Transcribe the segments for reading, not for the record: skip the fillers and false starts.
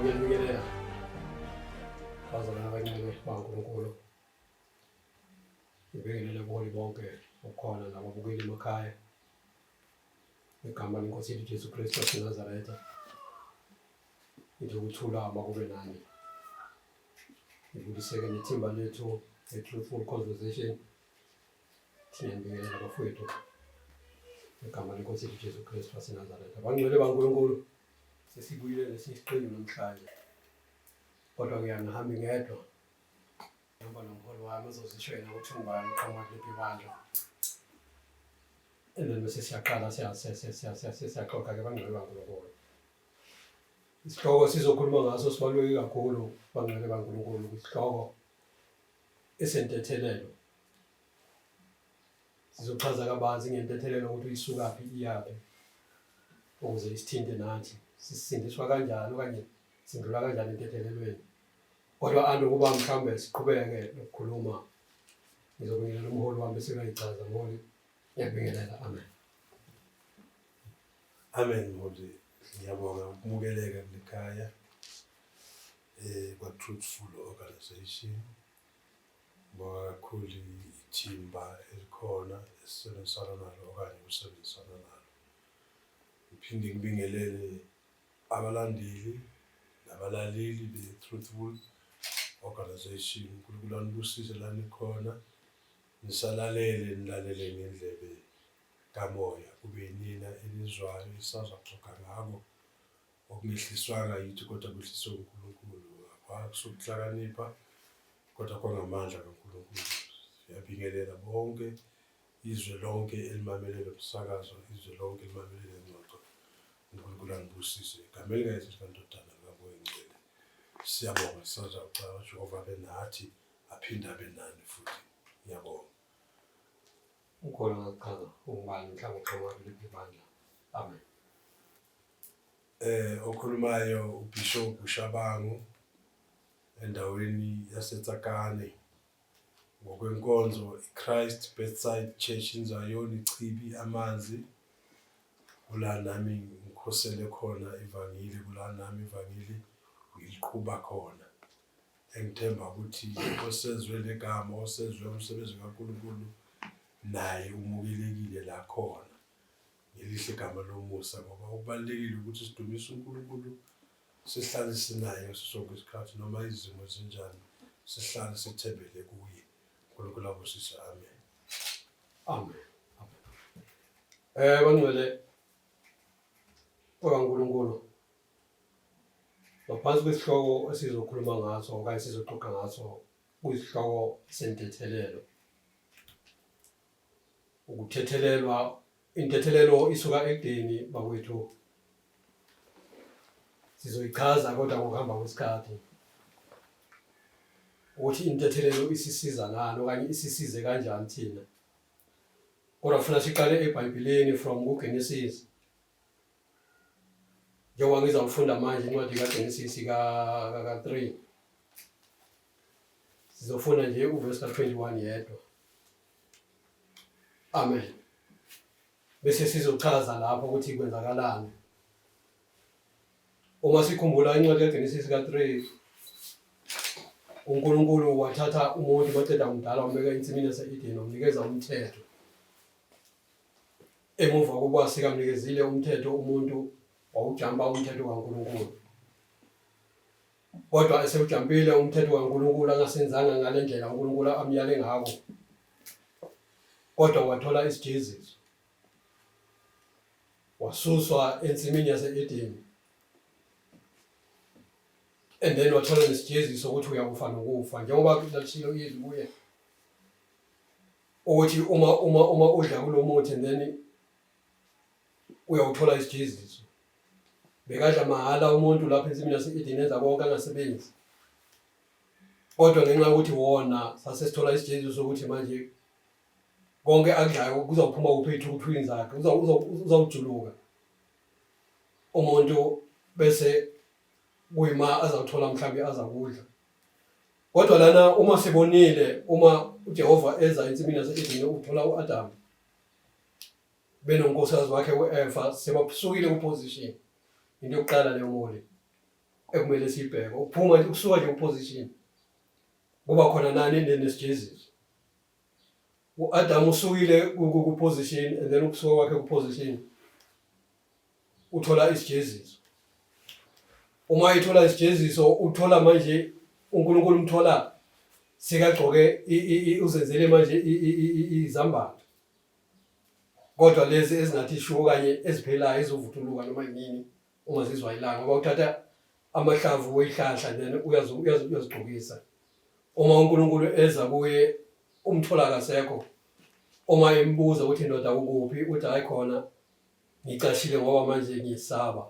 ngiyabingelela bazalwane abancane baNkulunkulu. Ngibingelele kuholi bonke okhona nababukeli emakhaya. Igama leNkosi yethu Jesu Kristu waseNazaretha. Ngithi ukuthula makube nani. Ngibuyiseke nethimba lethu Truthful Conversation. Siyabingelela bafowethu. Igama leNkosi yethu Jesu Kristu waseNazaretha. Bangcwele baNkulunkulu. Sesibuyile lesiqinyo namhlanje. Kodwa ngihambi ngedwa. Ngihamba nomholi wami uzozishela ukuthi ungubani uqhamuka kuliphi ibandla. Bese siyaqala siyaxoxa ke bangcwele baNkulunkulu. Isihloko sizokhuluma ngaso sibaluleke kakhulu bangcwele baNkulunkulu. Isihloko esentethelelo. Sizochaza kabanzi ngentethelelo ukuthi uyisukaphi iyaphi. Ukuze isithinte nathi sisindiswa kanjani okanye sindlula kanjani entethelelweni. Kodwa anokuba mhlawumbe siqhubeke nokukhuluma. Ngizobingelela umholi wami bese uyayichaza mholi. Ngiyabingelela, amen. Amen mholi. Ngiyabonga ukumukeleka kulekhaya kwa-Truthful Organization. Ngibonga kakhulu ithimba elikhona esisebenzisana nalo okanye usebenzisana nalo. Ngiphinde ngibingelele abalandeli nabalaleli be-Truthful Organization. uNkulunkulu anibusise la nikhona. Nisalalele nilalele ngendlebe kamoya. Kube nina elizwayo isazoxoxa ngako okungehliswanga yithi kodwa kwehliswe uNkulunkulu. Akusukuhlakanipha kodwa kwangamandla kaNkulunkulu. Siyabingelela bonke izwe lonke elimamelele umsakazo, izwe lonke elimamelele ingxoxo. uNkulunkulu anibusise. Igama elingayithi likaNdodana kaNkulunkulu. Siyabonga sisaza ucala uJehova benathi aphinde abe nani futhi. Ngiyabonga. Ukhona ngachaza ungubani mhlawumbe uqhamuka kuliphi ibandla. Amen. Okhulumayo uBishop Shabangu endaweni yaseTsakane ngokwenkonzo iChrist Bedside Church in Zion Chibi amanzi. Kula nami ngikhosele khona ivangeli, kula nami ivangeli ngiliqhuba khona. Engithemba ukuthi osezwe legama, osezwe umsebenzi kaNkulunkulu naye umukelekile la khona. Ngelihle igama lomusa ngoba ubalekile ukuthi sidumise uNkulunkulu, sihlale sinaye ngaso sonke isikhathi noma izimo zinjani, sihlale sithembele kuye. uNkulunkulu abusise, amen. Amen. Bangcwele kaNkulunkulu. Ngaphansi kwesihloko esizokhuluma ngaso okanye sizoxoxa ngaso kuyisihloko sentethelelo. Ukuthethelelwa, intethelelo isuka ekudeni bakwethu. Sizoyichaza kodwa ngokuhamba kwesikhathi. Ukuthi intethelelo isisiza ngani okanye isisize kanjani thina. Kodwa kufuna siqale eBhayibhelini from kuGenesis. Njengoba ngizawufunda manje incwadi kaGenesis ka-3. Sizofunda nje uverse ka-21 yedwa. Amen. Bese sizochaza lapho ukuthi kwenzakalani. Uma sikhumbula incwadi kaGenesis ka-3, uNkulunkulu wathatha umuntu waceda umdala wambeka ensimini yase-Eden wamnikeza umthetho. Emuva kokuba sikamnikezile umthetho umuntu wawujampa umthetho kaNkulunkulu. Kodwa esewujampile umthetho kaNkulunkulu angasenzanga ngale ndlela uNkulunkulu amyale ngako. Kodwa wathola isijeziso. Wasuswa ensimini yase-Eden. And then wathola nesijeziso ukuthi uyakufa nokufa. Njengoba lashilo izwi kuye ukuthi uma udla kulo muthi and then uyawuthola isijeziso. Bekadla mahala umuntu lapha ensimini yase-Eden enza konke angasebenzi. Kodwa ngenxa yokuthi wona sasesithola isijeziso sokuthi manje konke akudlayo kuzophuma uphethu zakhe, uzawujuluka umuntu bese kuyima azawuthola mhlawumbe azakudla. Kodwa lana uma sibonile uma uJehova eza ensimini yase-Eden uthola uAdam benonkosikazi wakhe uEva sebasukile kuposition. Into yokuqala leyo moli. ekumele sibheke ukuphuma nje ukusuka nje uposition kuba khona nani nesijeziso. uAdam usukile ku-position and then ukusuka kwakhe ku-position uthola isijeziso. Uma ithola isijeziso uthola manje uNkulunkulu umthola sekagcoke uzenzele manje izambatho. Kodwa lezi ezingathi shuka kanye eziphelayo ezovuthuluka noma yini ungazizwa ilanga ngoba uthatha amahlamvu wehlahla then uyazigcokisa. Uma uNkulunkulu eza kuye umthola kasekho, uma embuza ukuthi indoda ukuphi uthi hayi khona ngicashile ngoba manje ngiyisaba.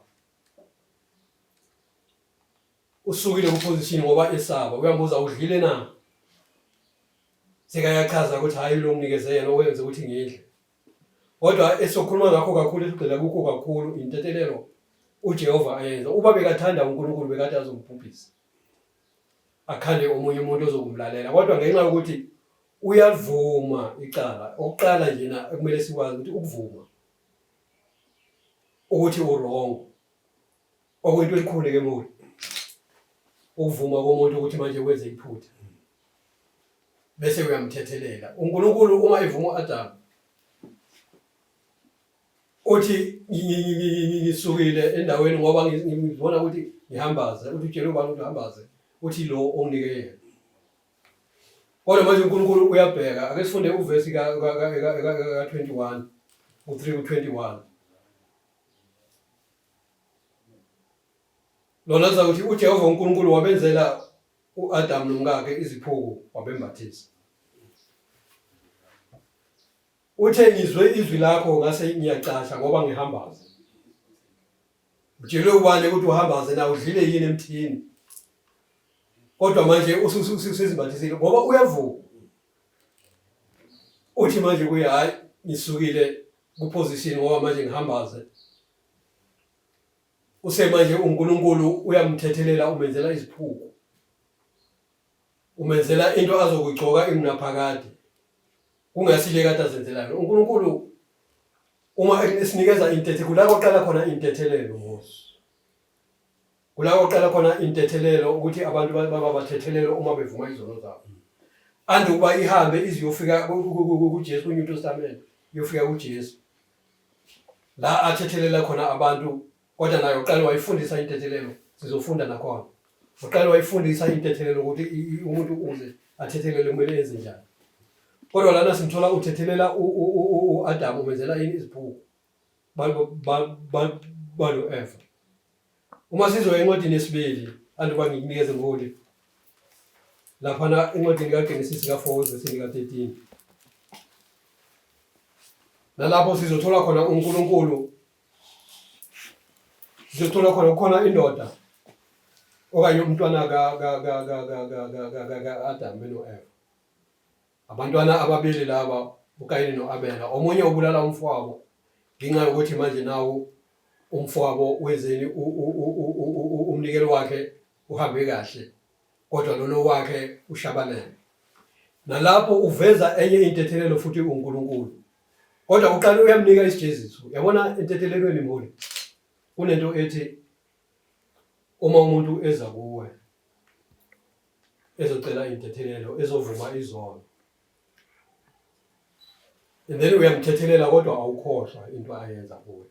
Usukile ku-position ngoba esaba, uyambuza udlile na? Sekayachaza ukuthi hayi lo nginikeze yena owenze ukuthi ngidle. Kodwa esokhuluma ngakho kakhulu esigcina kukho kakhulu intetelelo uJehova ayenza. Uba bekathanda uNkulunkulu bekade azombhubhisa. Akhande omunye umuntu ozokumlalela. Kodwa ngenxa yokuthi uyavuma icala. Oqala nje na ekumele sikwazi ukuthi ukuvuma ukuthi uwrong. Okuyinto elikhulu ke manje. Ukuvuma komuntu ukuthi manje wenze iphutha. Bese uyamthethelela. uNkulunkulu uma evuma uAdam uthi ngisukile endaweni ngoba ngibona ukuthi ngihambaze, uthi utshela ubani ukuthi uhambaze, uthi lo onginike yena. Kodwa manje uNkulunkulu uyabheka. Ake sifunde uvesi ka 21 u3 ku21. Lona zakuthi uJehova uNkulunkulu wabenzela uAdam nomkakhe iziphuku wabembathisa. Uthe ngizwe izwi lakho ngase ngiyacasha ngoba ngihambaza. Utshele ubani ukuthi uhambaze na udlile yini emthini. Kodwa manje usizimbathisile ngoba uyavuma. Uthi manje kuye hayi ngisukile ku-position ngoba manje ngihambaze. Usemanje uNkulunkulu uyamthethelela umenzela iziphuku. Umenzela into azokugcoka imnaphakade. Kungasile kade azenzelayo. uNkulunkulu uma esinikeza intethe kulako qala khona intethelelo Moses. Kulako qala khona intethelelo ukuthi abantu babathethelelo uma bevuma izono zabo. Ande uba ihambe iziyofika kuJesu kuNew Testament, iyofika kuJesu. La athethelela khona abantu kodwa nayo uqala wayifundisa intethelelo sizofunda nakhona. Uqala wayifundisa intethelelo ukuthi umuntu uze athethelele kumele enze njani. Kodwa lana simthola uthethelela uAdam umenzela yini iziphuku. Balo Eva. Uma sizoya encwadini yesibili anduba ngikunikeze ngoli. Lapha na encwadini kaGenesis ka4 verse ka13. Nalapho sizothola khona uNkulunkulu. Sizothola khona indoda okanye umntwana Adam noEva. Abantwana ababili laba uKayini noAbela. Omunye ubulala umfowabo ngenxa yokuthi manje nawo umfowabo wezeni umnikelo wakhe uhambe kahle kodwa lolo wakhe ushabalele. Nalapho uveza enye intethelelo futhi uNkulunkulu. Kodwa uqala uyamnika isijeziso. Yabona intethelelweni mholi. Kunento ethi uma umuntu eza kuwe ezocela intethelelo ezovuma izono. And then uyamthethelela kodwa awukhohlwa into ayenza kuwe.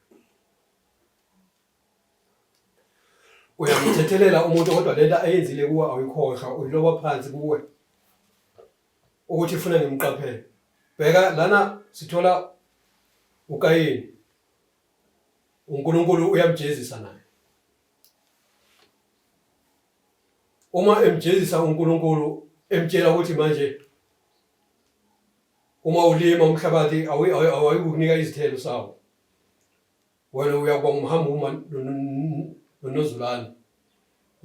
Uyamthethelela umuntu kodwa lento ayenzile kuwe awuyikhohlwa uyiloba phansi kuwe. Ukuthi ufuna ngimqaphele. Bheka lana sithola uKayini. uNkulunkulu uyamjezisa naye. Uma emjezisa uNkulunkulu emtshela ukuthi manje uma ulima umhlabathi awuyikunika izithelo sawo. Wena uyakuba umhamba nonozulane.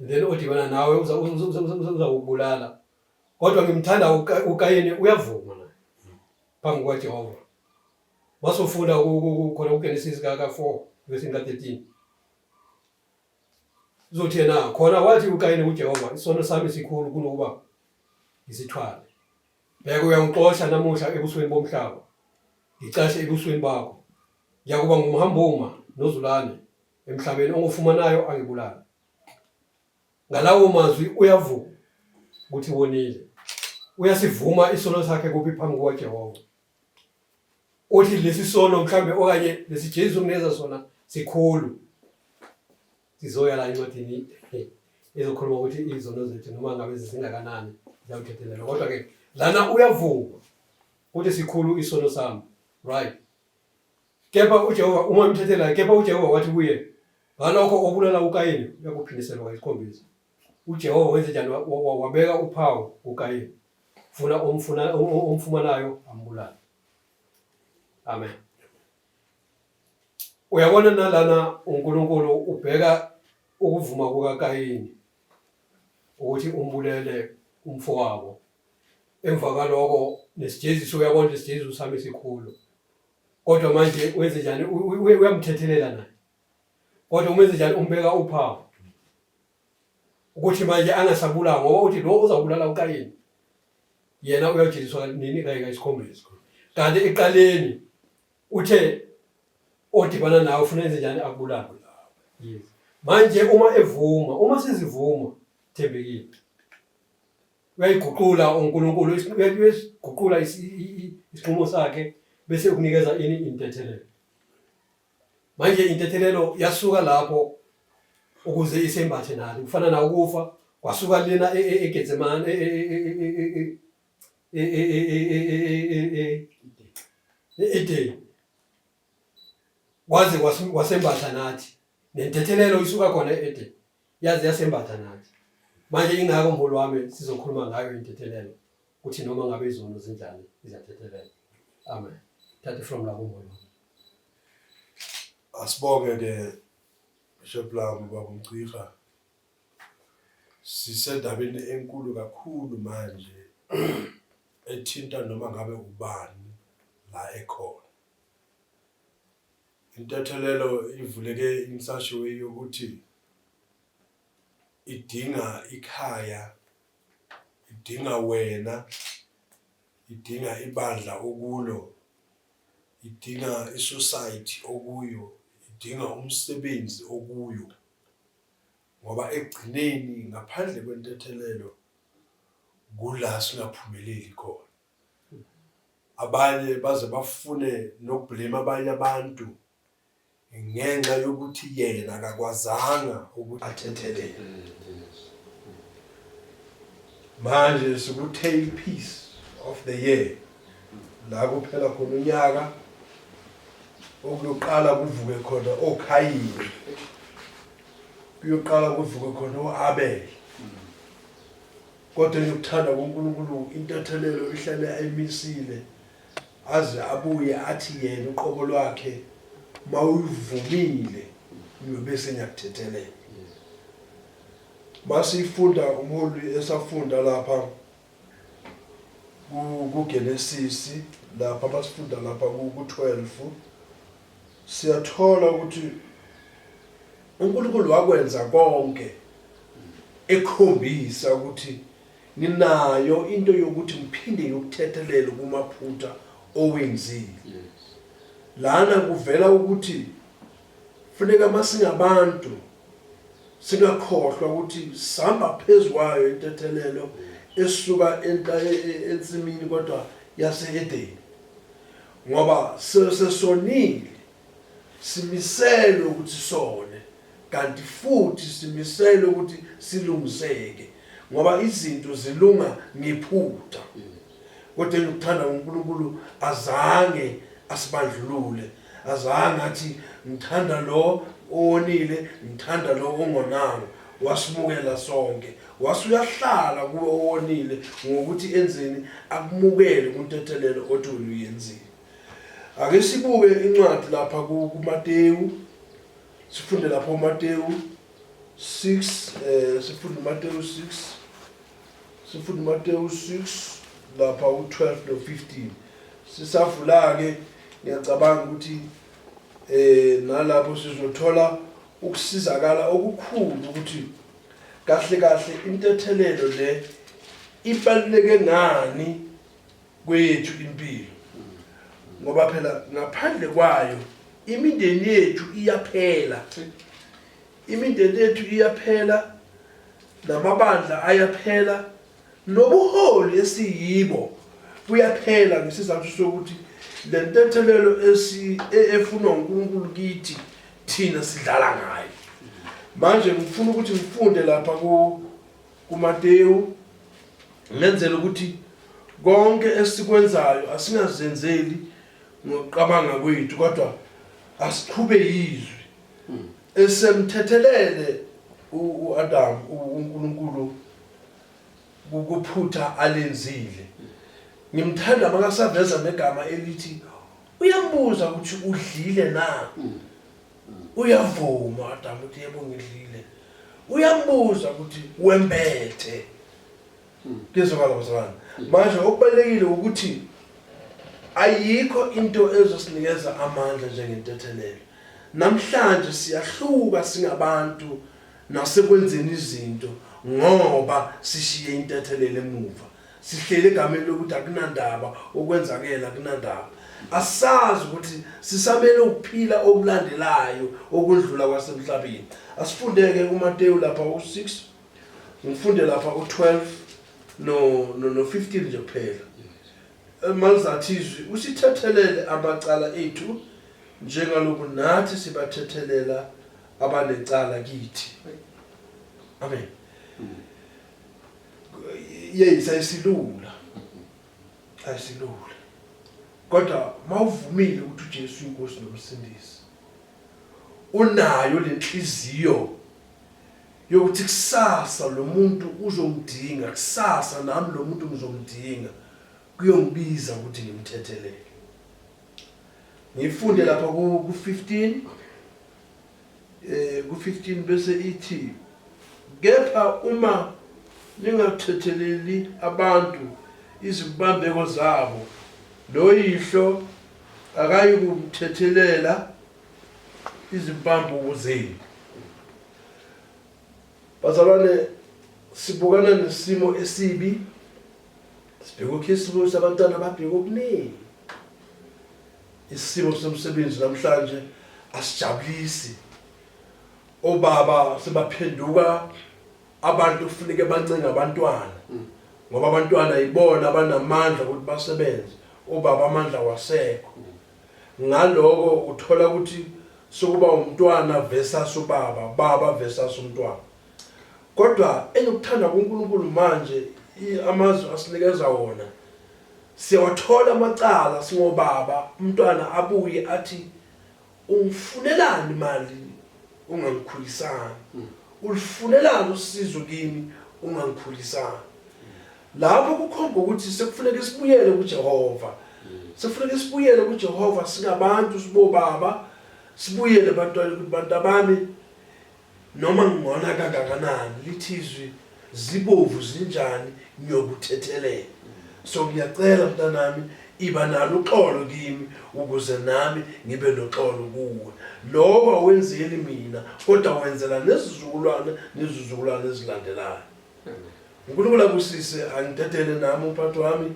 Then odibana nawe uzawubulala. Kodwa ngimthanda uKayini uyavuma naye. Phambi kwaJehova. Masofunda khona uGenesis ka4 verse ka13. Uzothi yena khona wathi uKayini kuJehova isono sami sikhulu kunokuba isithwala. Bheka uyangixosha namuhla ebusweni bomhlaba. Ngicashe ebusweni bakho. Ngiyakuba ngumhambuma nozulane emhlabeni ongufumanayo angibulala. ngalawo mazwi uyavuka ukuthi wonile uyasivuma isono sakhe kuphi phambi kwaJehova uthi lesi sono mhlambe okanye lesi Jesu kuneza sona sikhulu sizoya la incwadini ezokhuluma ukuthi izono zethu noma ngabe zisingakanani ziyawuthethelelwa kodwa ke lana uyavuma ukuthi sikhulu isono sami right kepha uJehova uma umthethela kepha uJehova wathi kuye ngalokho obulala uKayini uyakuphindiselwa isikhombisa uJehova wenze njani wabeka uphawu uKayini funa omfumanayo ambulala amen uyabona nalana uNkulunkulu ubheka ukuvuma kukaKayini ukuthi umbulele umfowabo emva kaloko nesijeziso uyabona isijeziso sami sikhulu kodwa manje wenze njani uyamthethelela naye kodwa umenze njani umbeka uphawu ukuthi manje angasabula ngoba uthi lo uzabulala uKayini yena uyajeliswa nini kayika isikhombisa kanti eqaleni uthe odibana nawe ufuna enze njani akubulala yes manje uma sizivuma thembekile uyayiguqula uNkulunkulu uyayiguqula isinqumo sakhe bese ukunikeza ini intethelelo manje intethelelo yasuka lapho ukuze isembathe nalo kufana na ukufa kwasuka lena eGetsemane ede waze wasembatha nathi nentethelelo isuka khona ede yaze yasembatha nathi manje ingako mbolo wami sizokhuluma ngayo intethelelo ukuthi noma ngabe izono zinjani izathethelela amen thathe from la kumbolo asibonge ke Bishop Lami baba Mgcirha sisendabeni enkulu kakhulu manje ethinta noma ngabe ubani la ekhona intethelelo ivuleke imsashiwe yokuthi idinga ikhaya idinga wena idinga ibandla okulo idinga isociety okuyo idinga umsebenzi okuyo ngoba egcineni ngaphandle kwentethelelo kula singaphumeleli khona abanye baze bafune nokublame abanye abantu ngenxa yokuthi yena akakwazanga ukuthi athethelele manje sikuthe piece of the year la kuphela khona unyaka okuyoqala kuvuke khona oKhayini kuyoqala kuvuke khona oAbel kodwa ukuthanda kuNkulunkulu intethelelo ihlale ayimisile aze abuye athi yena uqobo lwakhe mawuvumile uyobese nyakuthethelela masifunda umholi esafunda lapha kuGenesis lapha masifunda lapha ku12 siyathola ukuthi uNkulunkulu wakwenza konke ekhombisa ukuthi nginayo into yokuthi ngiphinde ngikuthethelela kumaphutha owenzile lana kuvela ukuthi funeka masingabantu singakhohlwa ukuthi sihamba phezukwayo intethelelo esuka ensimini kodwa yaseEdeni ngoba sesonile simisele ukuthi sone kanti futhi simisele ukuthi silungiseke ngoba izinto zilunga ngephutha kodwa ukuthanda uNkulunkulu azange asibandlulule azange athi ngithanda lo onile ngithanda lo ongonanga wasimukela sonke wasuyahlala kuwe owonile ngokuthi enzeni akumukele kuntethelelo othi uyenzile ake sibuke incwadi lapha kuMateyu sifunde lapha uMateyu 6 sifunde uMateyu 6 sifunde uMateyu 6 lapha u12 no15 sisavula ke ngiyacabanga ukuthi nalapho sizothola ukusizakala okukhulu ukuthi kahle kahle intethelelo le ibaluleke ngani kwethu impilo ngoba phela ngaphandle kwayo imindeni yethu iyaphela imindeni yethu iyaphela namabandla ayaphela nobuholi esiyibo buyaphela ngesizathu sokuthi le ntethelelo efunwa uNkulunkulu kithi thina sidlala ngayo. Manje ngifuna ukuthi ngifunde lapha kuMateyu ngenzela ukuthi konke esikwenzayo asingazenzeli ngokuqabanga kwethu kodwa asiqhube yizwi esemthethelele uAdam uNkulunkulu ukuphutha alenzile. Ngimthanda makasaveza negama elithi uyambuza ukuthi udlile na. Uyavuma Adam ukuthi yebo ngidlile. Uyambuza ukuthi wembethe. Kezwakala bazalwane. Manje okubalekile ukuthi ayikho into ezosinikeza amandla njengentethelelo. Namhlanje siyahluka singabantu nasekwenzeni izinto ngoba sishiye intethelelo emuva. Sihlele egameni lokuthi akunandaba okwenzakela akunandaba. Asazi ukuthi sisamele ukuphila okulandelayo okudlula kwasemhlabeni. Asifundeke kuMateyu lapha u6. Ngifunde lapha u12 no 15 nje kuphela. Malizathi izwi usithethelele amacala ethu njengalokhu nathi sibathethelela abanecala kithi. Amen. Yes, ayisilula. Ayisilula. Kodwa mawuvumile ukuthi uJesu inkosi nomsindisi, unayo lenhliziyo yokuthi kusasa lo muntu uzomdinga, kusasa nami lo muntu ngizomdinga, kuyongibiza ukuthi ngimthethelele. Ngifunde lapha ku15 ku15 bese ithi kepha uma ningathetheleli abantu izibambeko zabo lo yihlo akayikuthethelela izimpambuko zenu. Bazalwane, sibukana nesimo esibi, sibheka uKhisimusi abantwana ababheka okuningi. Isimo somsebenzi namhlanje asijabulisi. Obaba sebaphenduka abantu kufuneka bancenga abantwana ngoba abantwana ibona abanamandla ukuthi basebenze. Obaba amandla wasekho. Ngaloko uthola ukuthi sokuba umntwana versus ubaba, baba versus umntwana. Kodwa enokuthanda kuNkulunkulu manje amazwi asinikeza wona, siyawathola amacala singobaba, umntwana abuye athi ungifunelani imali ungangikhulisani, ulifunelani usizo kimi ungangikhulisani. Lapho kukhomba ukuthi sekufuneka sibuyele kuJehova. Sekufuneka sibuyele kuJehova singabantu sibobaba, sibuyele abantu abami noma ngingona kangakanani lithizwe zibovu zinjani ngiyokuthethelela. So ngiyacela mntanami iba nalo uxolo kimi ukuze nami ngibe noxolo kuwe. Lokho awenzeli mina kodwa wenzela nezizukulwane ezilandelayo. uNkulunkulu akusise angidedele nami umphathi wami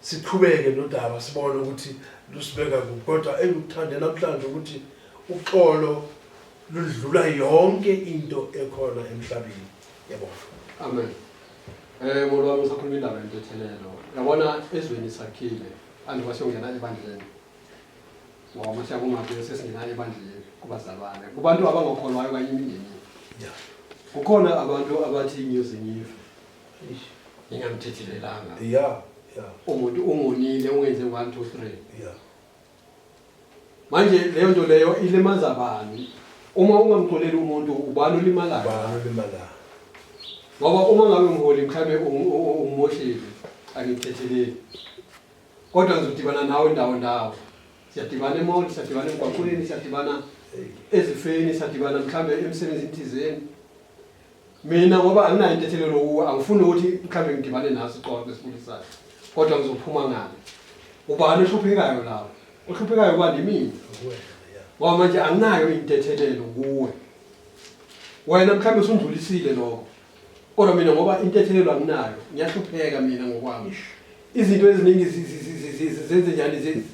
siqhubeke nodaba sibone ukuthi lusibeka kuphi. Kodwa engikuthande namhlanje ukuthi uxolo ludlula yonke into ekhona emhlabeni. Yabona. Amen. Ngoba usakhuluma indaba yentethelelo. Yabona ezweni sakhile andikwasiyongena ebandleni. Ngoba mase yakumaphela sesingena ebandleni kubazalwane. Kubantu abangakholwayo kanye imindeni. Yeah. Kukhona abantu abathi inyosi nyifa. Ingamthethelelanga. Yeah. Umuntu ungonile ungenze 1 2 3. Yeah. Manje leyo nto leyo ilimaza abantu. Uma ungamxoleli umuntu ubani olimalayo? Ngoba uma ngabe ngiholi mkhabe ungomoshile angithetheleli. Kodwa ngizodibana nawe ndawo. Siyadibana emall, siyadibana emgwaqweni, siyadibana ezifeni, siyadibana mkhabe emsebenzini thizeni. Mina ngoba anginayo intethelelo kuwe, angifuni ukuthi mkhabe ngidibane naso ixoxe esibulisayo. Kodwa ngizophuma ngale. Ubani ohluphekayo lapho? Ohluphekayo kwani mina? Ngoba manje anginayo intethelelo kuwe. Wena mkhabe usundlulisile lokho. Kodwa mina ngoba intethelelo anginayo, ngiyahlupheka mina ngokwami. Izinto eziningi zenze njani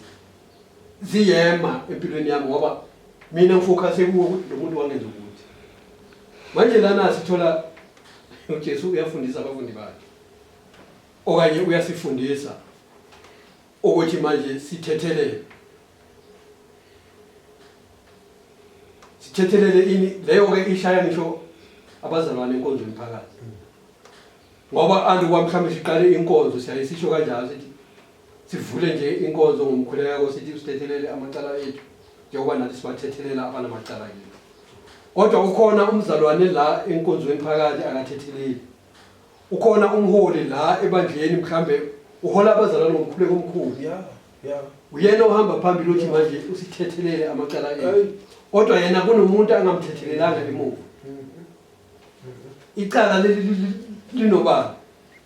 ziyema empilweni yami ngoba mina ngifocus kuwe ukuthi lo muntu wangenza ukuthi. Manje lana sithola uJesu uyafundisa abafundi bakhe okanye uyasifundisa ukuthi manje sithethelele ini leyo ke ishaya ngisho abazalwane enkonzweni phakathi ngoba andikwa mhlawumbe siqale inkonzo siyayisisho kanjalo sithi sivule nje inkonzo ngomkhuleko sithi usithethelele amacala ethu njengoba nathi sibathethelela abanamacala ethu kodwa ukhona umzalwane la enkonzweni phakathi akathetheleli ukhona umholi la ebandleni mhlambe uhola abazalwane ngomkhuleko omkhulu uyena ohamba phambili uthi manje usithethelele amacala ethu kodwa yena kunomuntu angamthethelelanga emuva icala linobani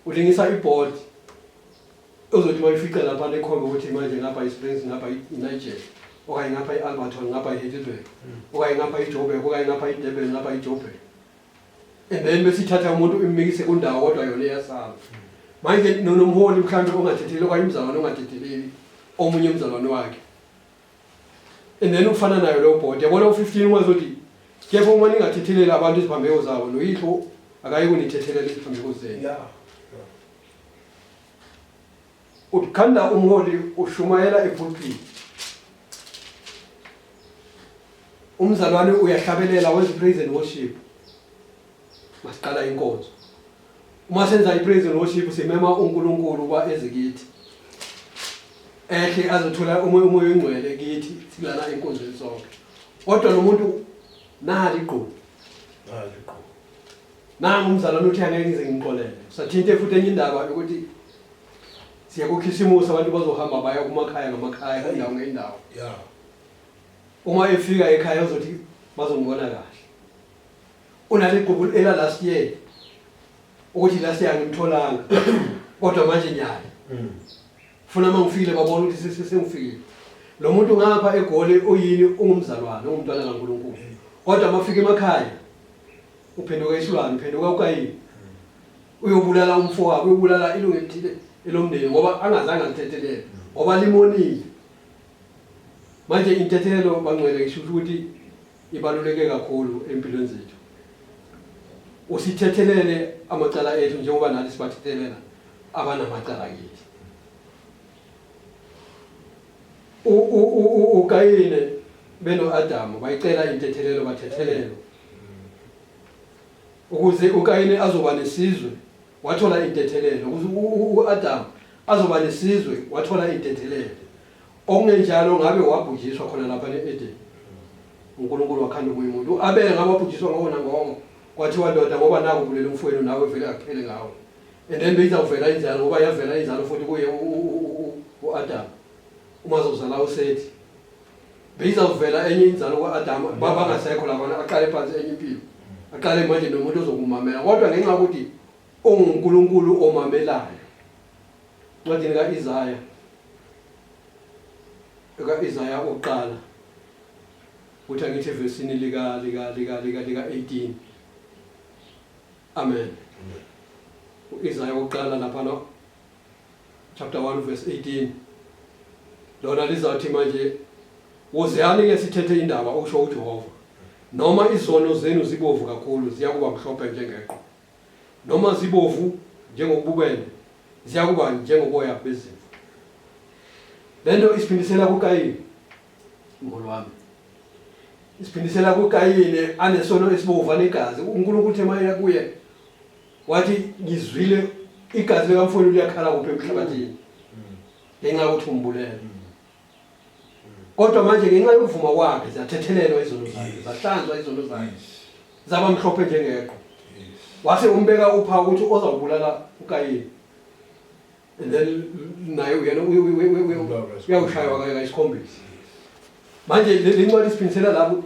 ulingisa ibhodi uzothi bayifica lapha nekhombe ukuthi manje ngapha iSprings ngapha iNiger okanye ngapha iAlberton ngapha iHeidelberg okanye ngapha iJoburg okanye ngapha iDurban ngapha iJoburg and then besithatha umuntu imikise kundawo kodwa yona iyasala manje nomholi mhlambe ongathetheleli okanye umzalwane ongathetheleli omunye umzalwane wakhe and then ufana nayo leyo bhodi yabona u15 wazothi kepha uma ningathethelela abantu iziphambeko zabo noyihlo akayi kunithethelela iziphambeko zenu ukhanda umholi ushumayela epulpit umzalwane uyahlabelela wenza praise and worship masiqala inkonzo uma senza ipraise and worship simema uNkulunkulu ba ezikithi ehle azothola umoya ongcwele kithi silana enkonzweni sonke kodwa lo muntu nali iqhubu nanga umzalwane uthi angeke ngize ngiqolele sathinte futhi enye indaba ukuthi siyakukhisimusa abantu bazohamba baya kumakhaya ngamakhaya indawo ngeindawo uma efika ekhaya uzothi bazongibona kahle unaliqhubu ela last year ukuthi last year ngimtholanga kodwa manje nyaya funa mangifikile babona ukuthi sengifikile lo muntu ngapha egoli oyini ungumzalwane ungumntwana kaNkulunkulu kodwa mafika emakhaya uphenduka isilwane uphenduka ukayini uyobulala umfowabo uyobulala ilungu elithile elomndeni ngoba angazange azithethelele ngoba limonile manje inthethelelo bangcwele ngisho ukuthi ibaluleke kakhulu empilweni zethu usithethelele amacala ethu njengoba nathi sibathethelela abanamacala kithi uKayini beno Adamu bayicela intethelelo bathethelelo ukuze uKayini azoba nesizwe wathola intethelelo ukuze uAdamu azoba nesizwe wathola intethelelo okungenjalo ngabe wabhujiswa khona lapha eEden uNkulunkulu wakhanda umuntu abele ngababhujiswa ngona ngongo kwathiwa ndoda ngoba naku bulela umfowenu nawe vele akuphele ngawe and then beyizawuvela inzalo ngoba yavela inzalo futhi kuye uAdamu uma uzozala uSethi beyizawuvela enye inzalo kwaAdamu baba ngasekho labona aqale phansi enye impilo aqale manje nomuntu ozokumamela kodwa ngenxa yokuthi onguNkulunkulu omamelayo ncwadini kaIsaya oqala uthi angithi evesini lika 18 amen uIsaya oqala lapha chapter 1 verse 18 lona lizathi manje woziyani ke sithethe indaba usho uJehova noma izono zenu zibovu kakhulu ziyakuba mhlophe njengeqhwa noma zibovu njengobubende ziyakuba njengoboya bezimvu lento isiphindisela kuKayini ngolwami isiphindisela kuKayini anesono esibovu negazi uNkulunkulu themaya kuye wathi ngizwile igazi likaMfowenu liyakhala kuphi emhlabathini ngenxa yokuthi umbulele kodwa manje ngenxa yokuvuma kwakhe zathethelelwa izono zakhe zahlanzwa izono zakhe zaba mhlophe njengeqhwa wase umbeka upha ukuthi ozawubulala uKayini and then naye uyena uyawushaywa kayisikhombisa manje lencwadi isiphindisela lapho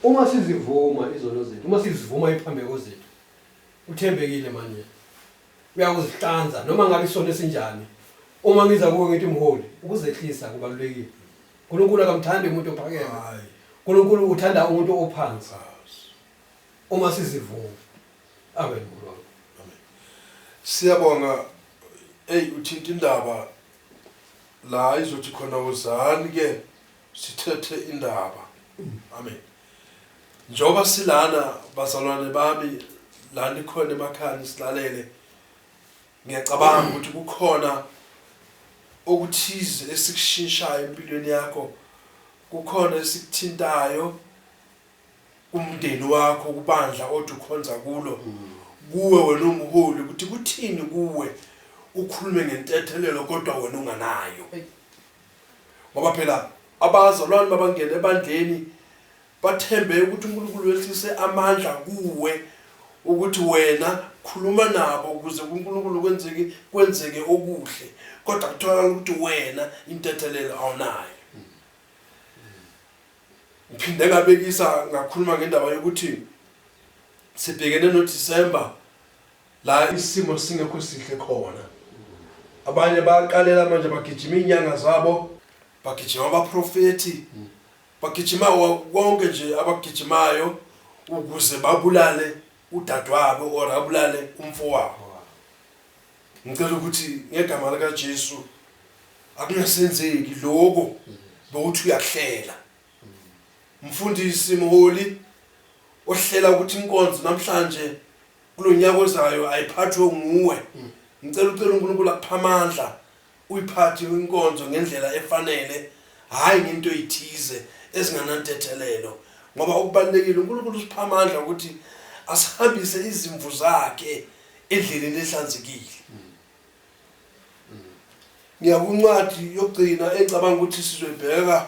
uma sizivuma izono zethu uma sizivuma iphambeko zethu uthembekile manje uyakuzihlanza noma ngabe isono esinjani uma ngiza kuwe ngithi mholi ukuzehlisa kubalulekile uNkulunkulu akamthandi umuntu ophakeme uNkulunkulu uthanda umuntu ophansi uma sizivuma amen siyabonga uthinta indaba la izothi khona uzani ke sithethe indaba amen njoba silana bazalwane bami la nikhona emakhaya silalele ngiyacabanga ukuthi kukhona okuthize esikushintshayo empilweni yakho kukhona esikuthintayo kumndeni wakho kubandla othi ukhonza kulo kuwe wena umholi ukuthi kuthini kuwe ukhulume ngentethelelo kodwa wena unganayo ngoba phela abazalwane babangena ebandleni bathembe ukuthi uNkulunkulu wehlise amandla kuwe ukuthi wena khuluma nabo ukuze uNkulunkulu kwenzeke okuhle kodwa kutholakala ukuthi wena intethelelo awunayo. Ngiphinde ngabekisa ngakhuluma ngendaba yokuthi sibhekene noDisemba la isimo singekho sihle khona. Abanye bayaqalela manje bagijima inyanga zabo, bagijima abaprofeti, bagijima wonke nje abagijimayo ukuze babulale udadewabo or abulale umfowabo. Ngicela ukuthi ngegama lika Jesu akungasenzeki lokho bokuthi uyahlela. Mfundisi mholi ohlela ukuthi inkonzo namhlanje kulonyaka ozayo ayiphathwe nguwe. Ngicela uNkulunkulu akupha amandla uyiphathe inkonzo ngendlela efanele hayi ngento ezithize ezinganantethelelo ngoba okubalekile uNkulunkulu usipha amandla ukuthi asihambise izimvu zakhe endleleni ehlanzekile. Ngiyakuncwadi yokugcina engicabanga ukuthi sizoyibheka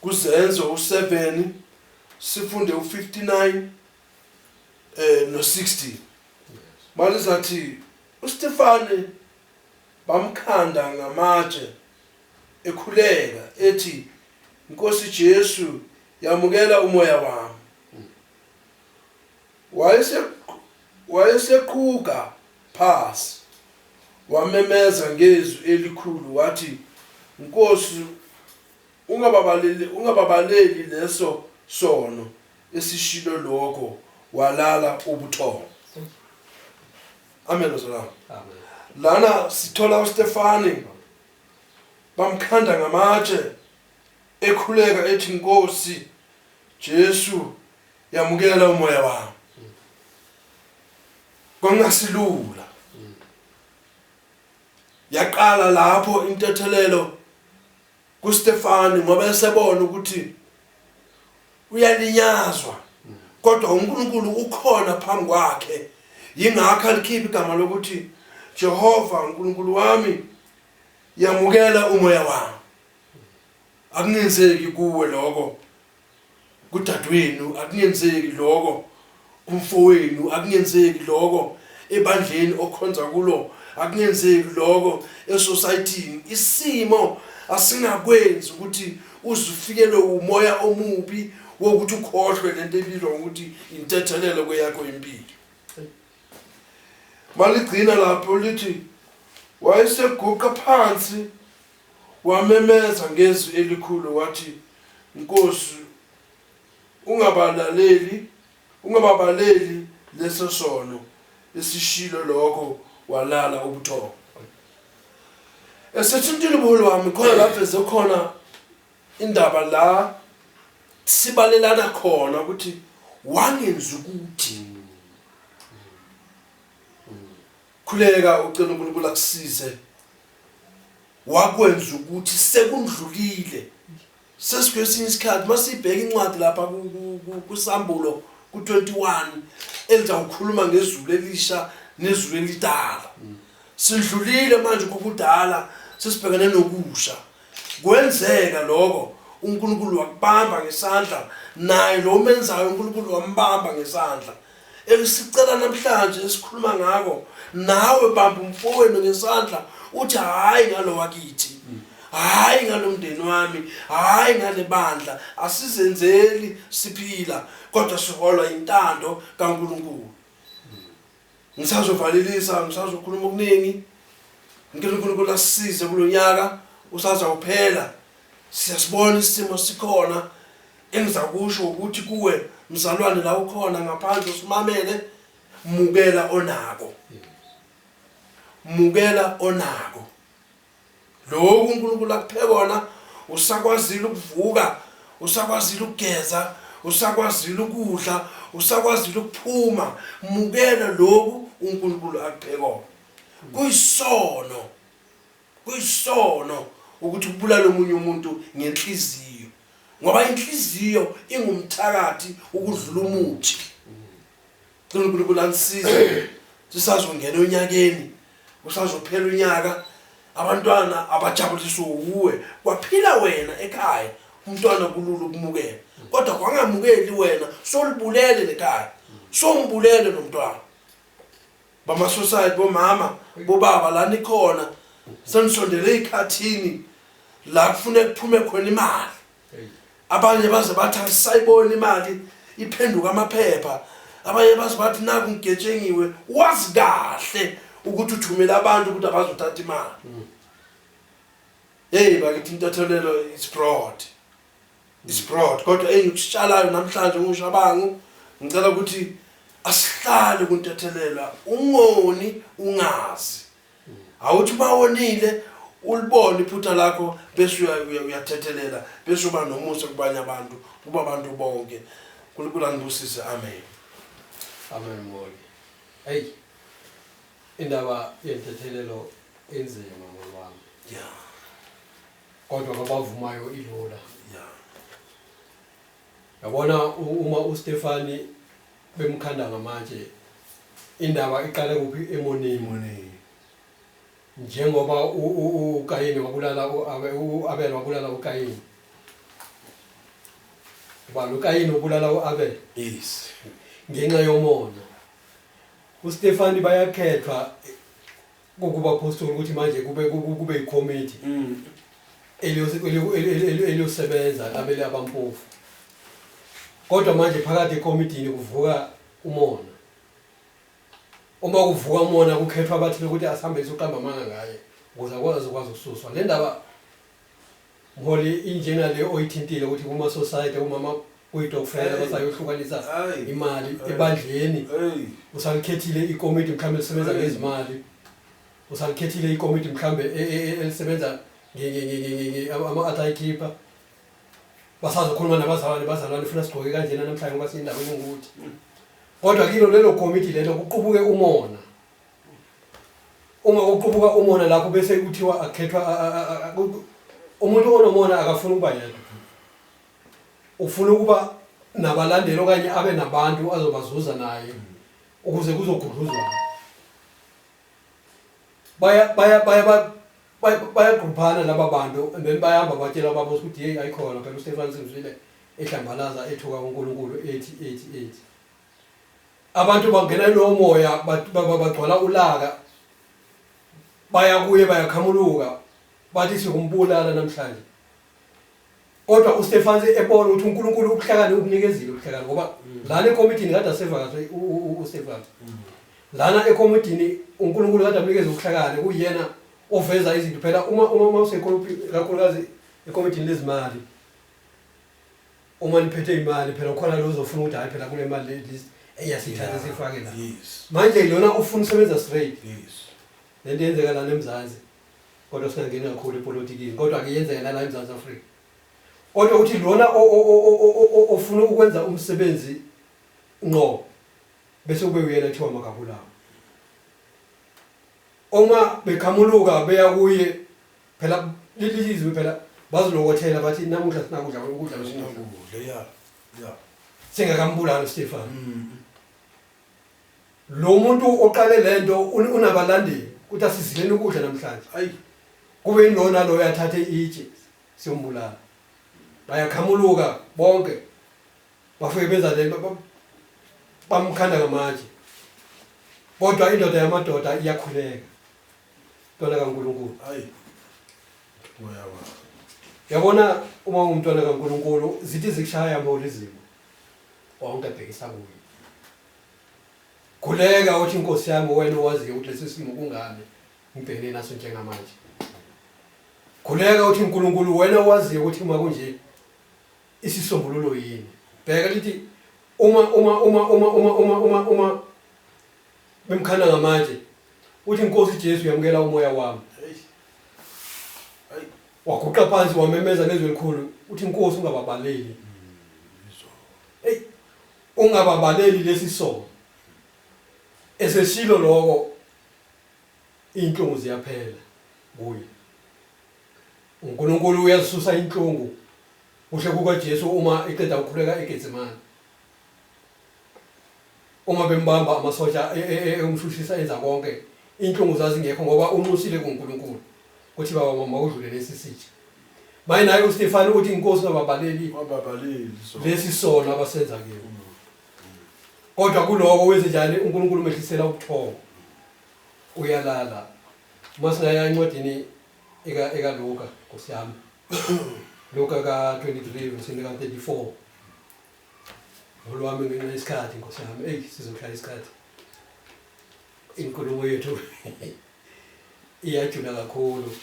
kuZenzo 7 sifunde u59 no60. Malizathi uStefane bamkhanda ngamatshe ekhuleka ethi Nkosi Jesu yamukela umoya wami. Wayeseqhuka phasi wamemeza ngezwi elikhulu wathi Nkosi ungababaleli leso sono esishilo lokho walala ubuthongo. Amen ozalwane. Amen. Lana sithola uStefane bamkhanda ngamatshe ekhuleka ethi Nkosi Jesu yamukela umoya wami. Kongasilula. Yaqala lapho intethelelo kuStefane ngoba esebona ukuthi uyalinyazwa kodwa uNkulunkulu ukhona phambi kwakhe. Yingakho alikhipha igama lokuthi Jehova uNkulunkulu wami yamukela umoya wami. Akungenzeki kuwe lokho kudadewenu, akungenzeki lokho kumfowenu, akungenzeki lokho ebandleni okhonza kulo, akungenzeki lokho esociety. Isimo asingakwenzi ukuthi uzifikele umoya omubi wokuthi ukhohlwe lento ebizwa ukuthi intethelelo kweyakho impilo. Maligcina lapho lithi wayeseguqa phansi wamemeza ngezwi elikhulu wathi Nkosi ungababaleli leso sono esishilo lokho walala ubuthongo. Esethintile ubuholo wami khona lapho ezokhona indaba la sibalelana khona ukuthi wangenza ukuthi khuleka ucela uNkulunkulu akusize wakwenza ukuthi sekundlulile sesikwesinye isikhathi masibheka incwadi lapha kuSambulo ku21 elizawukhuluma ngezulu elisha nezulu elidala. Sidlulile manje kokudala sesibhekene nokusha. Kwenzeka lokho uNkulunkulu wakubamba ngesandla naye lo menzayo uNkulunkulu wambamba ngesandla. Elisicela namhlanje esikhuluma ngako nawe bamba umfowenu ngesandla uthi hayi ngalo wakithi, hayi ngalomndeni wami, hayi ngale bandla asizenzeli siphila kodwa siholwa intando kaNkulunkulu. Ngisazovalelisa ngisazokhuluma okuningi. uNkulunkulu asisize kulonyaka usaza uphela. Siyasibona isimo sikhona engizakusho ukuthi kuwe mzalwane la ukhona ngaphandle usimamele mukela onako. Mukela onako. Lokhu uNkulunkulu akuphe kona usakwazile ukuvuka, usakwazile ukugeza, usakwazile ukudla, usakwazile ukuphuma, mukela lokhu uNkulunkulu akuphekona. Kuyisono ukuthi ubulale omunye umuntu ngenhliziyo, ngoba inhliziyo ingumthakathi ukudlula umuthi. uNkulunkulu anisize sisazongena onyakeni, usazophela unyaka, abantwana abajabuliswa uwe, kwaphila wena ekhaya umntwana kulula ukumukela, kodwa kwangamukeli wena solibulele lekhaya, sombulele nomntwana. Bama society, bomama, bobaba lani khona senisondele ikhathini la kufuneka kuphume khona imali. Abanye baze bathi asayibona imali iphenduka amaphepha, abanye baze bathi naku ngigetshengiwe, wazi kahle ukuthi uthumela abantu ukuthi abazothatha imali. Hey bakithi intathelelo is broad. It's broad. Kodwa engikushalayo namhlanje ngushabangu ngicela ukuthi asihlale kuntathelelwa, ungoni ungazi. Awuthi bawonile ulibone iphutha lakho bese uyathethelela bese uba nomusa kubanye abantu, kuba abantu bonke. uNkulunkulu angibusise. Amen. Amen moli. Hey, indaba yentethelelo enzima ngolwami. Yeah. Kodwa abavumayo ilula. Yeah. Yabona uma uStefani bemkhanda ngamanje, indaba iqale kuphi? Emonini. Njengoba uKayini wabulala uAbel, wabulala uKayini. uKayini ubulala uAbel. Yes. Ngenxa yomona. uStefani bayakhethwa ukuba apostoli ukuthi manje kube icommittee eliyosebenza labele abampofu. Kodwa manje phakathi ecommittee kuvuka umona. Uma kuvuka umona kukhethwa abathi ukuthi asihambise uqamba amanga ngaye ukuze akwazi ukususwa. Le ndaba mholi injengale oyithintile ukuthi kuma society umama kuyidokufela basayohlukanisa imali ebandleni. Usalikhethile icommittee mhlawumbe lisebenza ngezimali. Usalikhethile icommittee mhlawumbe elisebenza ama-atayikeeper. Basazokhuluma nabazalwane funa sigqoke kanjena namhlanje ngoba siyindaweni ukuthi. Kodwa kilo lelo committee lelo kuqubuke umona. Uma kuqubuka umona lapho bese kuthiwa akhethwa umuntu onomona akafuna ukuba yedwa. Ufuna ukuba nabalandeli okanye abe nabantu azobazuza naye ukuze kuzogudluzwa. Bayagruphana laba bantu then bayahamba batshela babo ukuthi hey ayikhona phela uStefani simzwile ehlambalaza ethuka uNkulunkulu ethi. Abantu bangena lo moya bagcwala ulaka, baya kuye bayakhamuluka bathi sikumbulala namhlanje. Kodwa uStefani ebona ukuthi uNkulunkulu ukuhlakani ukunikezile ukuhlakani ngoba lana ecommittee kade aseva kahle uStefani. Lana ecommittee uNkulunkulu kade amnikeza ukuhlakani kuyena oveza izinto phela uma usekhulukazi ecommittee lezimali. Uma niphethe imali phela ukhona lo uzofuna ukuthi hayi phela kule mali list eyasithatha sifake la. Manje lona ufuna usebenza straight. Lento yenzeka la eMzansi. Kodwa singangena kakhulu epolitikini, kodwa ke yenzeka la eMzansi Afrika. Kodwa uthi lona ofuna ukwenza umsebenzi ngqo bese kube uyena ethiwa makabulawa. Uma bekhamuluka beya kuye phela lilizwe phela bazilokothela bathi namuhla sinakudla ukudla besinakudla. Yeah. Singakambulala uStefani. Lo muntu oqale lento unabalandeli ukuthi asizileni ukudla namhlanje. Hayi. Kube inona lo yathathe itshe siyombulala. Bayakhamuluka bonke. Bafike benza lento bamkhanda ngamanje. Kodwa indoda yamadoda iyakhuleka. Ntwana kaNkulunkulu. Hayi. Moyawa. Yabona uma ungumntwana kaNkulunkulu zithi zikushaya ngolizimo. Wonke abhekisa kuye. Khuleka uthi Nkosi yami wena owazi ukuthi lesi simo kungani ngibhekene naso njengamanje. Khuleka uthi uNkulunkulu wena owazi ukuthi uma kunje isisombululo yini. Bheka lithi uma bemkhanda ngamanje uthi Nkosi Jesu yamukela umoya wami. Waguqa phansi wamemeza ngezwi elikhulu uthi Nkosi ungababaleli. ungababaleli lesisono eseshilo lokho inhlungu ziyaphela kuye uNkulunkulu uyasusa inhlungu ushe kuka Jesu uma eqeda ukukhuleka eGetsemane uma bembamba amasotsha umshushisa enza konke inhlungu zazingekho ngoba unqusile kuNkulunkulu kuthi baba mama udlule lesisitsha maye naye uStefani uthi inkosi ngababaleli lesisono abasenza kiyo kodwa kuloko wenze njani uNkulunkulu mehlisela ubuthongo uyalala masingaya encwadini eka Luka kusiyami Luka ka 23 verse 34 olwami ngesikhathi nkosiyami sizohlala isikhathi inkulumo yethu iyajula kakhulu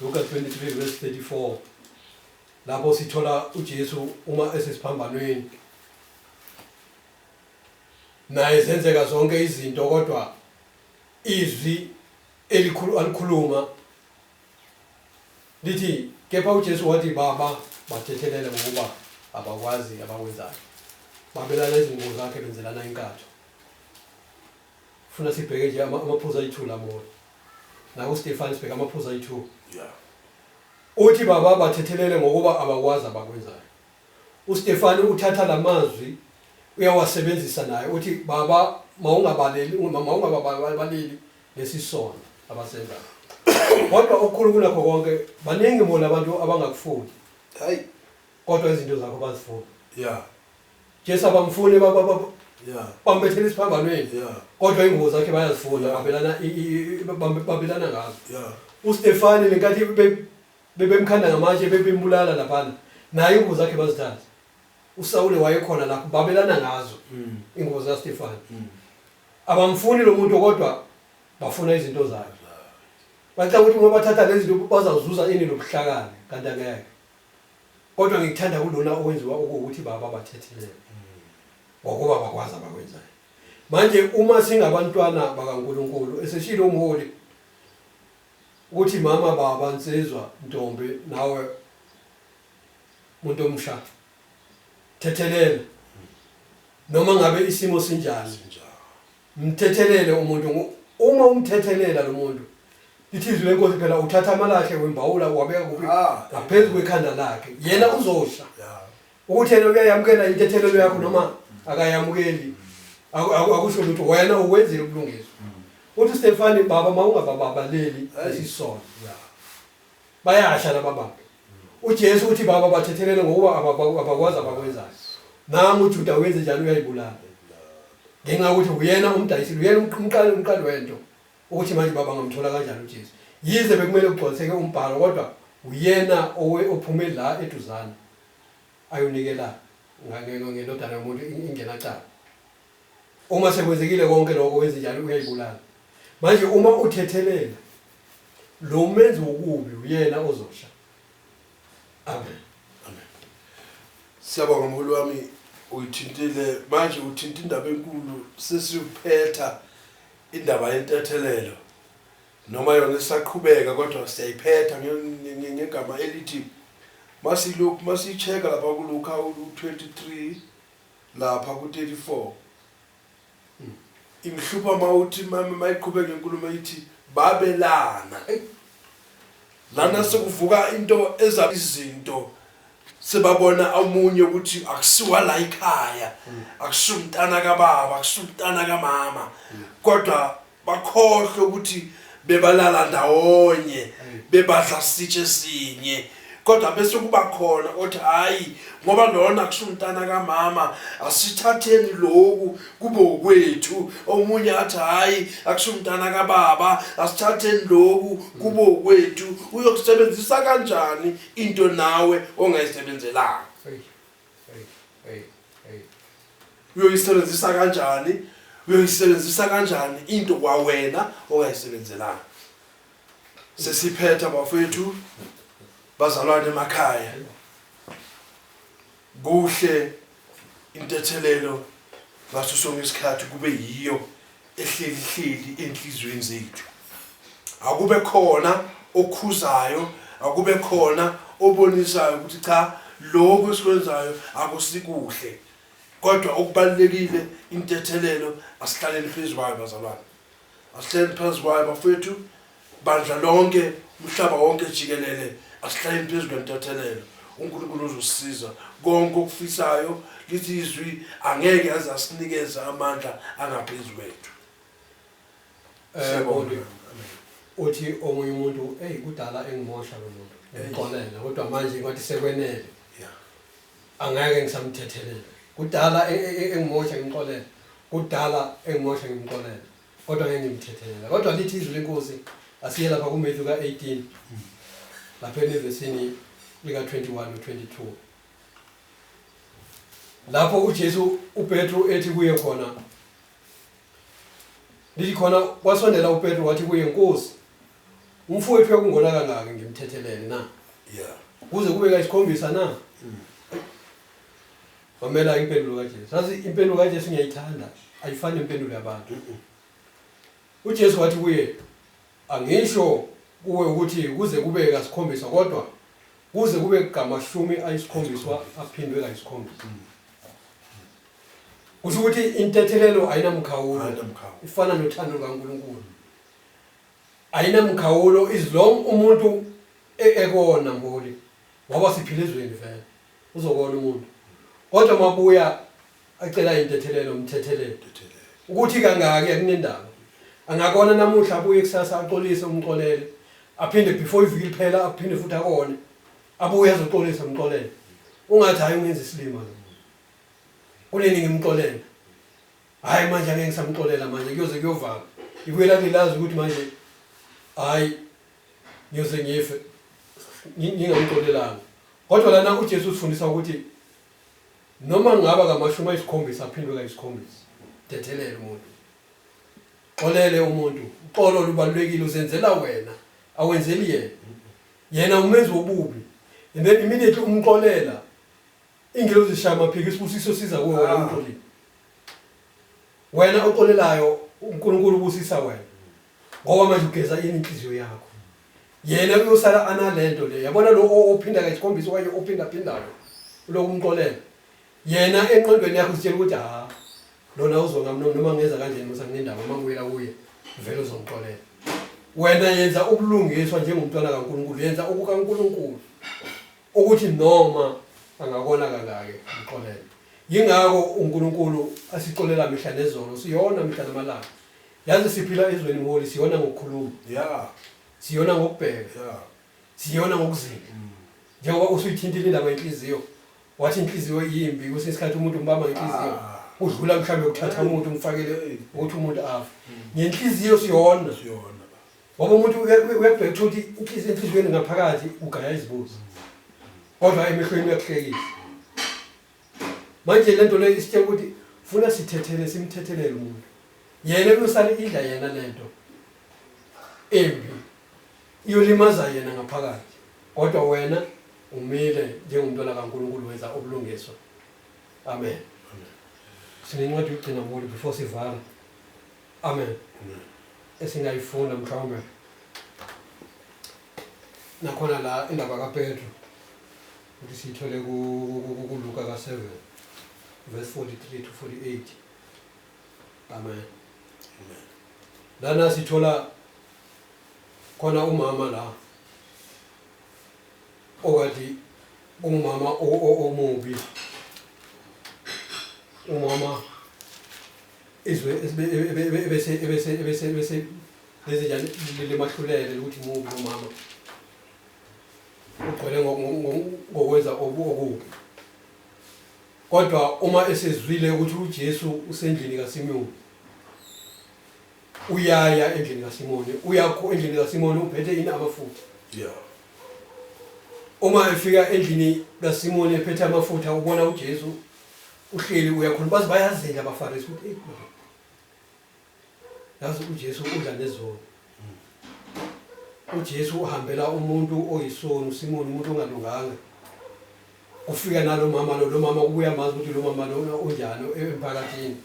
Luka 23 verse 34 lapho sithola uJesu uma esesiphambanweni naye zenzeka zonke izinto kodwa izwi elikhulu alikhuluma lithi kepha uJesu wathi baba bathethelele ngokuba abakwazi abakwenzayo babelana izingubo zakhe benzelana inkatho funa sibheke nje amaphuzu ayi2 lamoya na uStefani sibheka amaphuzu ayi2 uthi baba bathethelele ngokuba abakwazi abakwenzayo uStefani uthatha lamazwi uyawasebenzisa naye uthi baba mawungababaleli lesisono abasenzayo kodwa okukhulu kunakho konke baningi bona abantu abangakufuni hayi kodwa izinto zakho bazifuna Jesu abamfuni bambethele isiphambanweni kodwa ingubo zakhe bayazifuna babelana ngazo uStefani lenkathi bebemkhanda ngamatshe bebembulala lapha naye ingubo zakhe bazithatha uSawule wayekhona lapho babelana ngazo ingubo zaStefani abamfuni lo muntu kodwa bafuna izinto zakhe bathi ukuthi ngoba bathatha lezi zinto bazazuza ini lobuhlakani kanti angeke kodwa ngikuthanda kulona owenziwa ukuthi baba bathethelele ngokuba bakwazi abakwenzayo manje uma singabantwana bakaNkulunkulu eseshilo umholi ukuthi mama baba nsizwa ntombi nawe umuntu omsha thethelele noma ngabe isimo sinjani mthethelele umuntu uma umthethelela lo muntu ithizwe lenkosi phela uthatha amalahle wembawula wabeka kuphi ngaphezulu kwekhanda lakhe yena uzosha ukuthi yena uyayamukela intethelelo yakho noma akayamukeli akusho ukuthi wena ukwenzile ubulungiswa uthi Stefani baba mawungababaleli isisono bayasha lababa uJesu uthi baba bathethelele ngokuba abakwazi abakwenzayo nami uJuda wenze njalo uyayibulala ngenxa ukuthi uyena umdayisile uyena umqali wento ukuthi manje baba ngamthola kanjani uJesu yize bekumele ugcwaliseke umbhalo kodwa uyena ophume la eduzana ayonikela ngendodana yomuntu ingenacala uma sekwenzekile konke lokho wenze njalo uyayibulala manje uma uthethelela lo menzi ukubi uyena ozosha amen siyabonga mholi wami uyithintile manje uthinta indaba enkulu sesiyuphetha indaba yentethelelo noma yona isaqhubeka kodwa siyayiphetha ngegama elithi masicheka lapha kuLuka 23 lapha ku34 imhlupha mawuthi mayiqhubeka ngenkulumo eyithi babelana lana sekuvuka into eza izinto sebabona omunye ukuthi akusiwa la ekhaya akusumntana kababa akusumntana kamama kodwa bakhohle ukuthi bebalala ndawonye bebadla sitshe sinye kodwa bese kuba khona othi hayi ngoba lona akusumntana kamama asithatheni lokhu kube okwethu omunye athi hayi akusumntana kababa asithatheni lokhu kube okwethu uyokusebenzisa kanjani into nawe ongayisebenzelanga uyoyisebenzisa kanjani into kwawena ongayisebenzelanga sesiphetha bafethu bazalwane emakhaya kuhle intethelelo ngaso sonke isikhathi kube yiyo ehleli enhlizweni zethu akube khona okhuzayo akube khona obonisayo ukuthi cha lokho esikwenzayo akusikuhle kodwa okubalekile intethelelo asihlaleni phezulu kwayo bazalwane. Asihleli phezu kwayo bafethu, bandla lonke umhlaba wonke jikelele asihlaleni phezulu kwentethelelo. uNkulunkulu uzosisiza konke okufisayo lithi izwi angeke aze asinikeza amandla angaphezulu kwethu. Uthi omunye umuntu kudala engimosha lo muntu ngixolela kodwa manje ngathi sekwenele angeke ngisamthethelela. Kudala engimosha ngixolela, kudala engimosha ngimxolela kodwa ngeke ngimthethelela. Kodwa lithi izwi lenkosi asiye lapha kuMatthew ka-18 lapha enivesini lika 21 no 22 lapho uJesu uPetru ethi kuye khona, lithi khona wasondela uPetru wathi kuye, Nkosi, umfowethu uyakungona kangaka ngimthethelele na? Kuze kube kayisikhombisa na? Wamela impendulo kaJesu. Sazi impendulo kaJesu ngiyayithanda, ayifani nempendulo yabantu. uJesu wathi kuye, angisho kuwe ukuthi kuze kube kayisikhombisa kodwa kuze kube gamashumi ayisikhombiswa aphindwe kayisikhombisa. Kusho ukuthi intethelelo ayinamkhawulo, ifana nothando kaNkulunkulu. Ayinamkhawulo as long umuntu ekona mboli ngoba siphila ezweni vele uzokona umuntu. Kodwa mabuya acela intethelelo umthethelele ukuthi kangaki akunendaba. Angakona namuhla abuye kusasa axolise umxolele, aphinde before iviki liphela aphinde futhi akone, abuye azoxolisa umxolele. Ungathi hayi ungenza isilima lo. Kuneni ngimxolele? Hayi manje angeke ngisamxolela manje kuyoze kuyovala. Ikwela lilazi ukuthi manje hayi ngiyoze ngife ngingamxolelanga. Kodwa lana uJesu usifundisa ukuthi noma ngaba ngamashumi ayisikhombisa aphindwe kayisikhombisa, tethelele umuntu. Xolele umuntu. Uxolo lubalulekile, uzenzela wena, awenzeli yena. Yena umenzi wobubi. And then immediately umxolela, ingelosi zishaya amaphiko isibusiso siza kuwe wena umxolile. Wena oxolelayo uNkulunkulu ubusisa wena. Ngoba manje ugeza inhliziyo yakho. Yena uyosala analento le. Yabona lo ophinda kayisikhombisa kwaye ophinda phindayo. Lo umxolela. Yena enqondweni yakho sitshela ukuthi lona uzongamno noma ngeza kanjeni musa nginendaba uma nguyela kuye vele uzomxolela. Wena yenza ubulungiswa njengomntwana kaNkulunkulu, yenza okukaNkulunkulu ukuthi noma angakona kangake umxolele. Yingakho uNkulunkulu asixolela mihla nezolo, siyona mihla namalanga. Yazi siphila ezweni ngoli, siyona ngokukhuluma, siyona ngokubheka, siyona ngokuzila. Njengoba usuyithintile indaba yenhliziyo, wathi inhliziyo iyimbi, kwesinye isikhathi umuntu umbamba ngenhliziyo udlula mhlawumbe ukuthatha umuntu umfakele ukuthi umuntu afa. Ngenhliziyo siyona. Ngoba umuntu uyabheka ukuthi enhliziyweni ngaphakathi ugaya izibuzo, kodwa emehlweni uyakuhlekisa. Manje lento le isitshela ukuthi funa sithethele, simthethelele umuntu. Yena uyosala idla yena lento embi iyolimaza yena ngaphakathi, kodwa wena umile njengomntwana kaNkulunkulu wenza obulungiswa. Amen. Sinencwadi yokugcina ngoli before sivala. Amen. Esingayifunda mhlawumbe nakhona la indaba kaPetru ukuthi siyithole kuLuka ka7 verse 43 to 48. Amen. Lana sithola khona umama la okade umama omubi, umama izwe bese lezinjani lemahlulele ukuthi mubi umama ugcwele ngokwenza okubi. Kodwa uma esezwile ukuthi uJesu usendlini kaSimoni, uyaya endlini kaSimoni, uyakho endlini kaSimoni uphethe ini amafutha. Uma efika endlini kaSimoni ephethe amafutha ubona uJesu uhleli uyakhuluma, bazi bayazela abaFarisi ukuthi yazi uJesu udla nezolo. uJesu uhambela umuntu oyisoni, uSimoni, umuntu ongalunganga. Ufika nalo mama lo mama kubuya mazi ukuthi lo mama lo unjani emphakathini.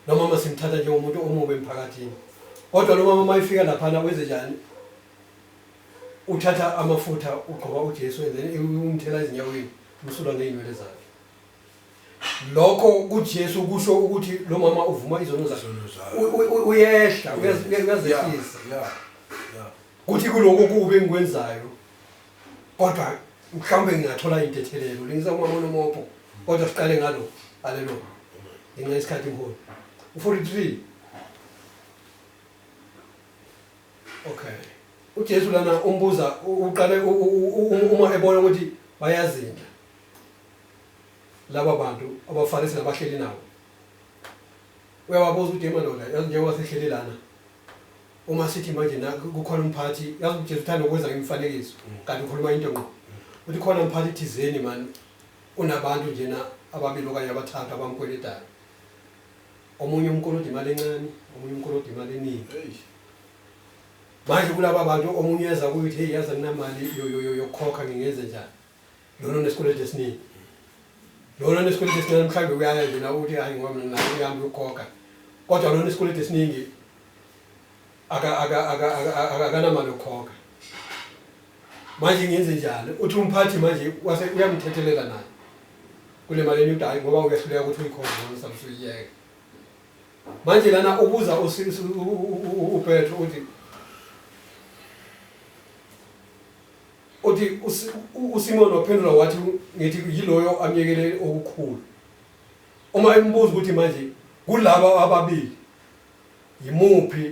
Lo mama simthatha njengomuntu omubi emphakathini. Kodwa lo mama mayifika lapha wenze njani? Uthatha amafutha ugqoba uJesu then umthela ezinyaweni, umsula ngeenwele zakhe. lokho kuJesu kusho ukuthi lo mama uvuma izono zakhe Izono zakhe. uyehla uyazehlisa Yeah. kuthi kuloko kube engikwenzayo kodwa mhlawumbe ngingathola intethelelo lengisa umama nomopo kodwa siqale ngalo haleluya ngenxa isikhathi ngiholi u43 okay uJesu lana umbuza uqale uma ebona ukuthi bayazinda laba bantu abafarisi nabahleli nawo uyawabuza uDema lola yazi njengoba sihleli lana uma sithi manje kukhona umphathi yazi uJesu uthanda ukwenza imifanekiso kanti ukhuluma into ngqo uthi khona umphathi thizeni man unabantu njena ababili okanye abathathu abamkweletayo omunye umkolodi imali encane omunye umkolodi imali eningi manje kulaba bantu omunye eza kuyithi hey yazi nginamali yokukhokha ngingenze njani lona nesikweletu esiningi lona nesikweletu esiningi mhlawumbe uyaya nje na uthi hayi ngoba mina ngiyahamba ukukhokha kodwa lona nesikweletu esiningi akanamali yokukhokha manje ngenze njani uthi umphathi manje wase uyamthethelela naye kule mali eni uthi hayi ngoba uyahluleka ukuthi uyikhokhe ngoba usuyiyeke manje lana ubuza uPetro uthi uSimon waphendula wathi ngithi yiloyo amyekele okukhulu uma embuza ukuthi manje kulabo ababili yimuphi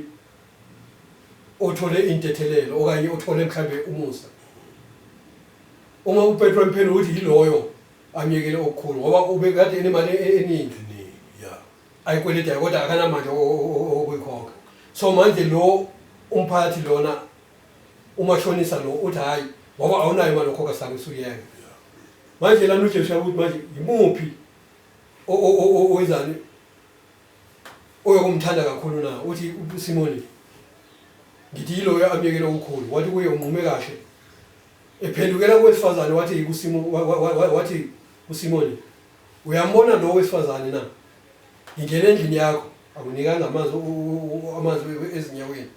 othole intethelelo okanye othole mhlambe umusa uma uPetro emphendula ukuthi yiloyo amyekele okukhulu ngoba ubekade enemali eningi ayikweleta kodwa akanamandla okuyikhokha so manje lo umphathi lona umashonisa lo uthi hayi ngoba awunayo imali yokhokha sami usuyeka manje lana uJesu uyabuthi manje yimuphi owenzani oyokumthanda kakhulu na uthi uSimoni ngithi yiloyo amyekele okukhulu wathi kuye unqume kahle ephendukela kwesifazane wathi wathi uSimoni uyambona lo wesifazane na ingene endlini yakho akunikanga amanzi ezinyaweni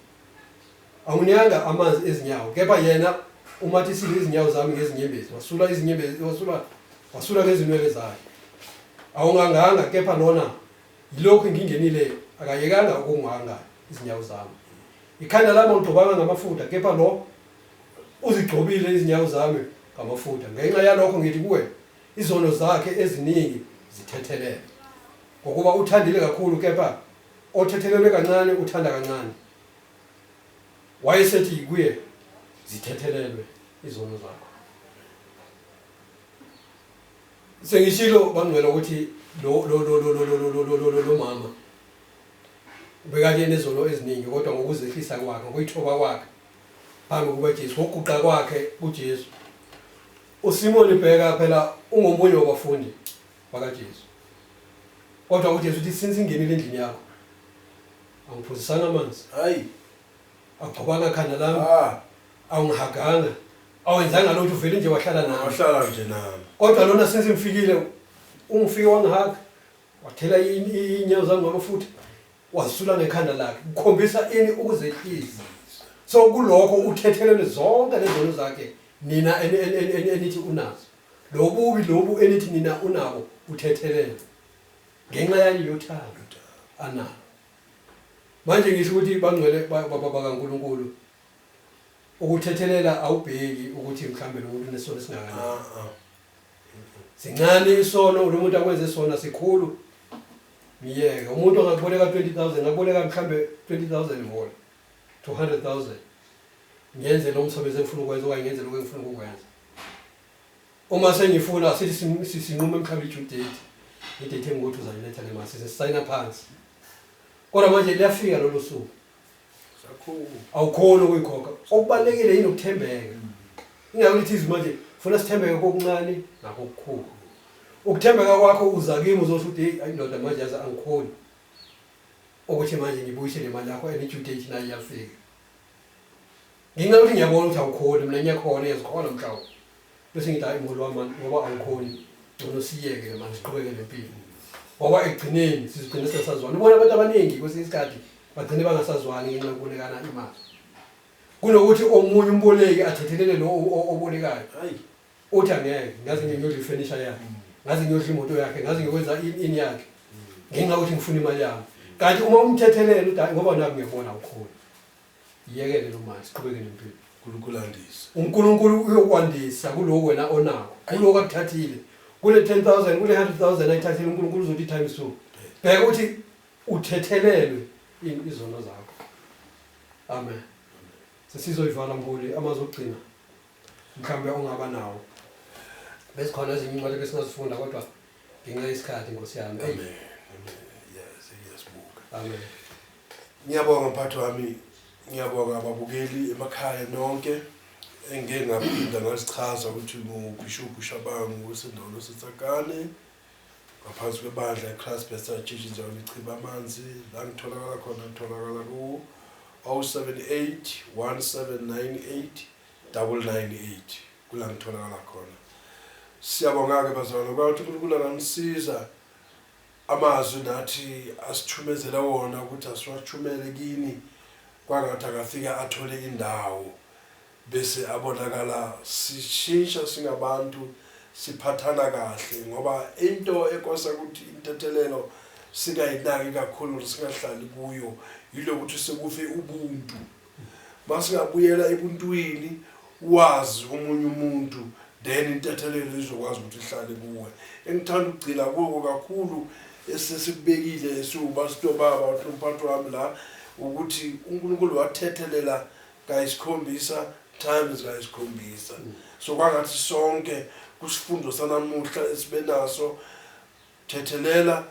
awunikanga amanzi ezinyawo kepha yena umathi sile izinyawo zami ngezinyembezi wasula izinyembezi wasula ngezinwele zakhe awunganganga kepha lona yilokho ngingenile akayekanga ukunganga izinyawo zami ikhanda lami ugcobanga ngamafutha kepha lo uzigcobile izinyawo zami ngamafutha ngenxa yalokho ngithi kuwe izono zakhe eziningi zithethelele ngokuba uthandile kakhulu kepha othethelelwe kancane uthanda kancane wayesethi kuye zithethelelwe izono zakho sengishilo bangcwela ukuthi lo mama ubekade nezono eziningi kodwa ngokuzehlisa kwakhe ngokuyithoba kwakhe phambi kuba Jesu ngokuguqa kwakhe kuJesu uSimon Bheka phela ungomunye wabafundi bakaJesu kodwa uJesu uthi since ingenile endlini yakho angiphuzisanga amanzi Hayi. agcobanga khanda lami awungihaganga awenzanga lutho uvele nje wahlala nami Wahlala nje nami. kodwa lona since ngifikile ungifike wangihaga wathela inyawo zami ngamafutha wasula nekhanda lakhe ukukhombisa ini ukuzehlisa so kulokho uthethelele zonke lezono zakhe nina enithi unazo lobubi lobu enithi nina unabo uthethelele ngenxa yani yothando analo manje ngisho ukuthi bangcwele bakaNkuluNkulu ukuthethelela awubheki ukuthi mhlambe lo muntu unesono singakanani sincane isono lo muntu akwenze sona sikhulu miyeke umuntu angakuboleka 20,000 ngakuboleka mhlambe 20,000 more 200,000 ngenze lo msebenzi engifuna ukwenza okanye ngenze lokho engifuna ukwenza uma sengifuna sithi sinqume mhlambe i-due date i-date engokuthi uzayiletha le mali sisayina phansi kodwa manje liyafika lolo suku Sakhulu. awukhona ukuyikhokha okubalekile yini ukuthembeka ingakho manje ufuna sithembeke kokuncane nakokukhulu ukuthembeka kwakho uza kimi uzosho ukuthi hayi ndoda manje yaza angikhoni ukuthi manje ngibuyise le mali yakho ene-due date nayo iyafika ngingathi ukuthi ngiyabona ukuthi awukhoni mina ngiyakhona yazikhona mhlawumbe bese ngithi hayi mholo wami ngoba awukhoni ngcono siyeke manje siqhubeke nempilo ngoba ekugcineni sizigcine sesazwana ubona abantu abaningi kwesinye isikhathi bagcine bangasazwani ngenxa yokubolekana imali kunokuthi omunye umboleki athethelele lo obolekayo Hayi. uthi angeke ngaze ngiyodla ifurniture yakhe ngaze ngiyodla imoto yakhe ngaze ngikwenza ini yakhe ngenxa yokuthi ngifuna imali yami kanti uma umthethelela uthi ngoba naku ngiyabona ukhona iyekele lo manje siqhubeke nempilo uNkulunkulu uyokwandisa kuloko wena onako kuloko akuthathile kule 10,000 kule 100,000 ayithathile uNkulunkulu uzothi times 2 bheka ukuthi uthethelelwe izono zakho amen sesizoyivala mbuli amazogcina mhlawumbe ongaba nawo bese khona ezinye incwadi besingazifunda kodwa ngenxa yesikhathi Nkosi yami amen yesibuka amen ngiyabonga mphathi wami ngiyabonga ababukeli emakhaya nonke engeke ngaphinda ngasichaza ukuthi uBishop Shabangu usendaweni eSitsakane ngaphansi kwebandla eChrist Baptist Church indawo iChiba amanzi la ngitholakala khona ngitholakala ku 078 1798 998 kula ngitholakala khona siyabonga ke bazalwane ukuthi uNkulunkulu angamsiza amazwi nathi asithumezela wona ukuthi asiwathumele kini kwangathi akafika athole indawo bese abonakala sishintsha singabantu siphathana kahle ngoba into ekosa ukuthi intethelelo singayinaki kakhulu singahlali kuyo yilokuthi sekufe ubuntu masingabuyela ebuntwini wazi omunye umuntu then intethelelo izokwazi ukuthi ihlale kuwe engithanda ukugcila kuko kakhulu esesibekile esiwubasito baba umphathi wami la ukuthi uNkulunkulu wathethelela kayisikhombisa times kayisikhombisa so kwangathi sonke kusifundo sanamuhla esibenaso thethelela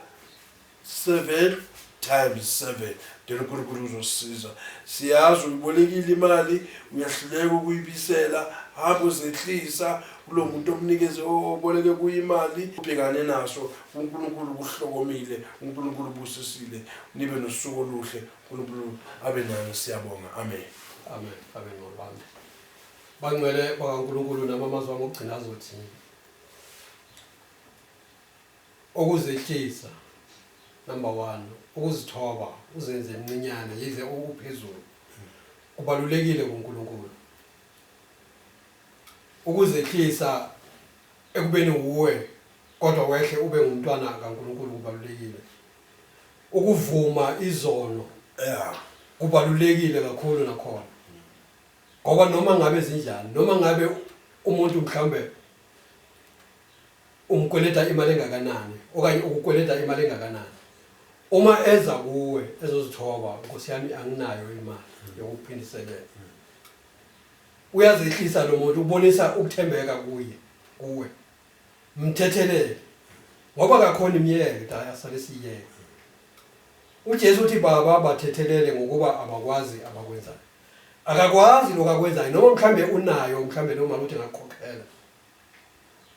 7 times 7 then uNkulunkulu uzosiza siyazi uyibolekile imali uyahluleka ukuyibisela hamba uzehlisa kulo muntu omnikeze oboleke kuyimali ubhekane naso uNkulunkulu kuhlokomile uNkulunkulu busisile nibe nosuku oluhle uNkulunkulu abe nayo siyabonga amen amen amen ngobani bangcwele bakaNkulunkulu namamazwi wami ogcina azothi ukuzehlisa number 1 ukuzithoba uzenze emncinyane yize ukuphezulu kubalulekile kuNkulunkulu ukuzehlisa ekubeni uwe kodwa wehle ube ngumntwana kaNkulunkulu kubalulekile ukuvuma izono kubalulekile kakhulu nakhona ngoba noma ngabe zinjani noma ngabe umuntu mhlambe umkweleta imali engakanani okanye ukukweleta imali engakanani uma eza kuwe ezozithoba Nkosi yami anginayo imali yokuphindiselela uyazehlisa lo muntu ubonisa ukuthembeka kuwe mthethelele ngoba akakhona imiyeke asale siyeke uJesu uthi baba bathethelele ngokuba abakwazi abakwenzayo akakwazi lokakwenzayo noma mhlambe unayo mhlambe noma uthi ngakhokhela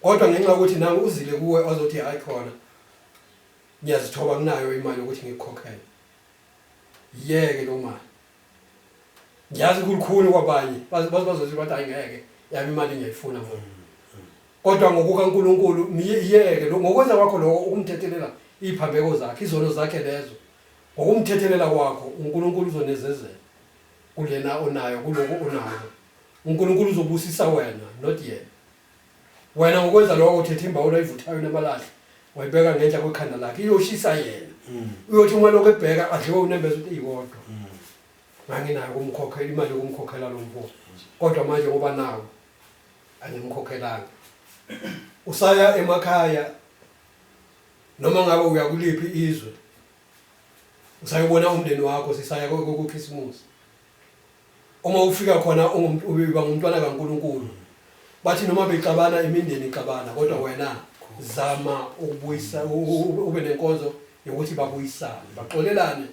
kodwa ngenxa ukuthi nangu uzile kuwe azothi hayi khona ngiyazithoba kunayo imali ukuthi ngikhokhele yeke lo mali ngiyazi kulikhulu kwabanye bazothi bathi ayingeke yami imali ngiyayifuna manje kodwa ngokukaNkulunkulu yeke ngokwenza kwakho lokho ukumthethelela iphambeko zakhe izono zakhe lezo ngokumthethelela kwakho uNkulunkulu uzonezezela kulena onayo kuloko onako uNkulunkulu uzobusisa wena not yena wena ngokwenza lokho uthethe imbawula ayivuthayo nemalahle wayibeka ngenhla kwekhanda lakhe iyoshisa yena uyothi uma lokho ebheka adliwe unembeza uthi ikodwa nganginayo ukumkhokhela imali yokumkhokhela lo mfo kodwa manje ngoba nawo angimkhokhelanga usaya emakhaya noma ngabe uya kuliphi izwe usayibona umndeni wakho sisaya kuChristmas uma ufika khona uba ngumntwana kaNkulunkulu bathi noma bexabana imindeni ixabana kodwa wena zama ukubuyisa ube nenkonzo yokuthi babuyisane baxolelane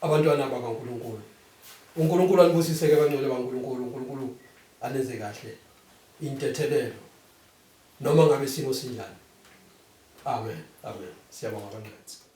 abantwana bakaNkulunkulu uNkulunkulu anibusiseke bangcwele baNkulunkulu uNkulunkulu anenze kahle intethelelo noma ngabe simo sinjani amen amen siyabonga abangcwele